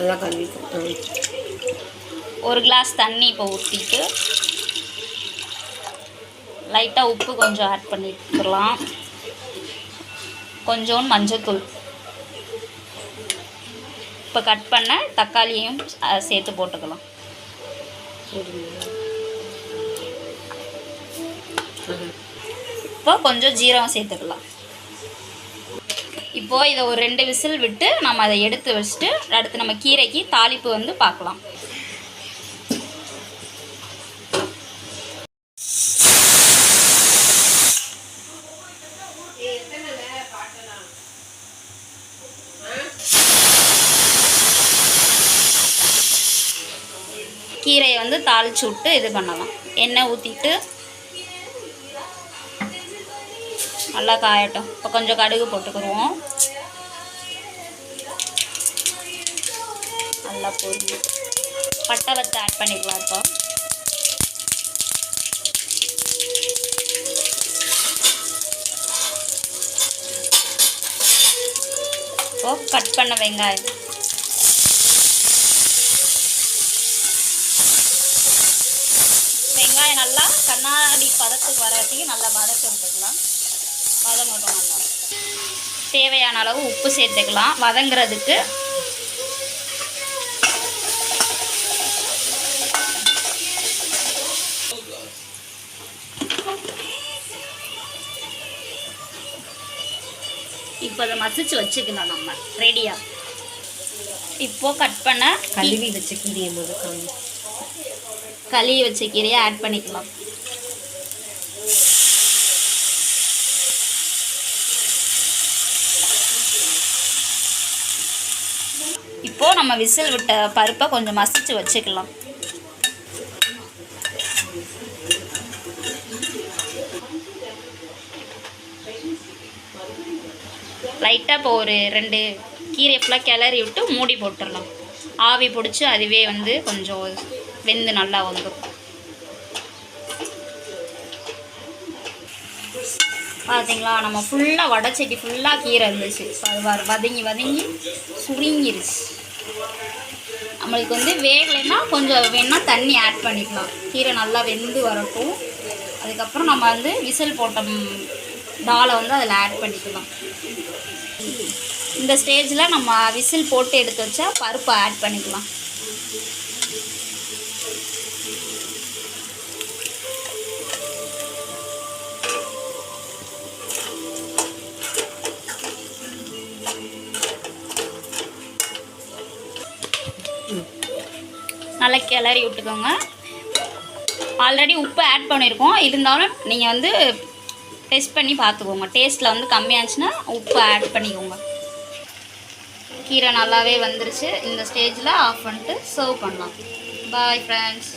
நல்லா கழுவிட்டு ஒரு கிளாஸ் தண்ணி இப்போ ஊற்றிட்டு லைட்டாக உப்பு கொஞ்சம் ஆட் பண்ணிக்கலாம். கொஞ்சோண்டு மஞ்சள்தூள். இப்போ கட் பண்ண தக்காளியும் சேர்த்து போட்டுக்கலாம். இப்போ கொஞ்சம் ஜீரகம் சேர்த்துக்கலாம். இப்போது இதை ஒரு 2 விசில் விட்டு நம்ம அதை எடுத்து வச்சுட்டு அடுத்து நம்ம கீரைக்கு தாளிப்பு வந்து பார்க்கலாம். கீரையை வந்து தாளிச்சு விட்டு இது பண்ணலாம். எண்ணெய் ஊற்றிட்டு நல்லா காயட்டும். இப்போ கொஞ்சம் கடுகு போட்டுக்கிடுவோம். நல்லா பொரிஞ்சு பட்டை வத்தை ஆட் பண்ணிக்கலாம். இப்போ கட் பண்ண வெங்காயம், வெங்காயம் நல்லா கண்ணாடி பதத்துக்கு வரத்துக்கு நல்லா வதக்க விட்டுக்கலாம். வதங்கட்டும். நல்லா தேவையான அளவு உப்பு சேர்த்துக்கலாம் வதங்குறதுக்கு. இப்போ அதை மசிச்சு வச்சுக்கலாம். நம்ம ரெடியா. இப்போது கட் பண்ண கழுவி வச்ச கீரையை ஆட் பண்ணிக்கலாம். இப்போது நம்ம விசில் விட்ட பருப்பை கொஞ்சம் மசிச்சு வச்சுக்கலாம். லைட்டாக இப்போ ஒரு 2 கீரை ஃபுல்லாக கிளறி விட்டு மூடி போட்டுடலாம். ஆவி பிடிச்சி அதுவே வந்து கொஞ்சம் வெந்து நல்லா வந்துடும். பார்த்தீங்களா, நம்ம ஃபுல்லாக வடைச்சட்டி ஃபுல்லாக கீரை இருந்துச்சு. அது வதங்கி சுருங்கிருச்சு. நம்மளுக்கு வந்து வேகலைன்னா கொஞ்சம் வேணால் தண்ணி ஆட் பண்ணிக்கலாம். கீரை நல்லா வெந்து வரட்டும். அதுக்கப்புறம் நம்ம வந்து விசில் போட்ட டாலை வந்து அதில் ஆட் பண்ணிக்கலாம். இந்த ஸ்டேஜில் நம்ம விசில் போட்டு எடுத்து வச்சா பருப்பை ஆட் பண்ணிக்கலாம். நல்லா கிளறி விட்டுக்கோங்க. ஆல்ரெடி உப்பு ஆட் பண்ணியிருக்கோம். இருந்தாலும் நீங்கள் வந்து டெஸ்ட் பண்ணி பார்த்துக்கோங்க. டேஸ்ட்டில் வந்து கம்மியாச்சுன்னா உப்பு ஆட் பண்ணிக்கோங்க. கீரை நல்லாவே வந்துருச்சு. இந்த ஸ்டேஜில் ஆஃப் பண்ணிட்டு சர்வ் பண்ணலாம். Bye friends.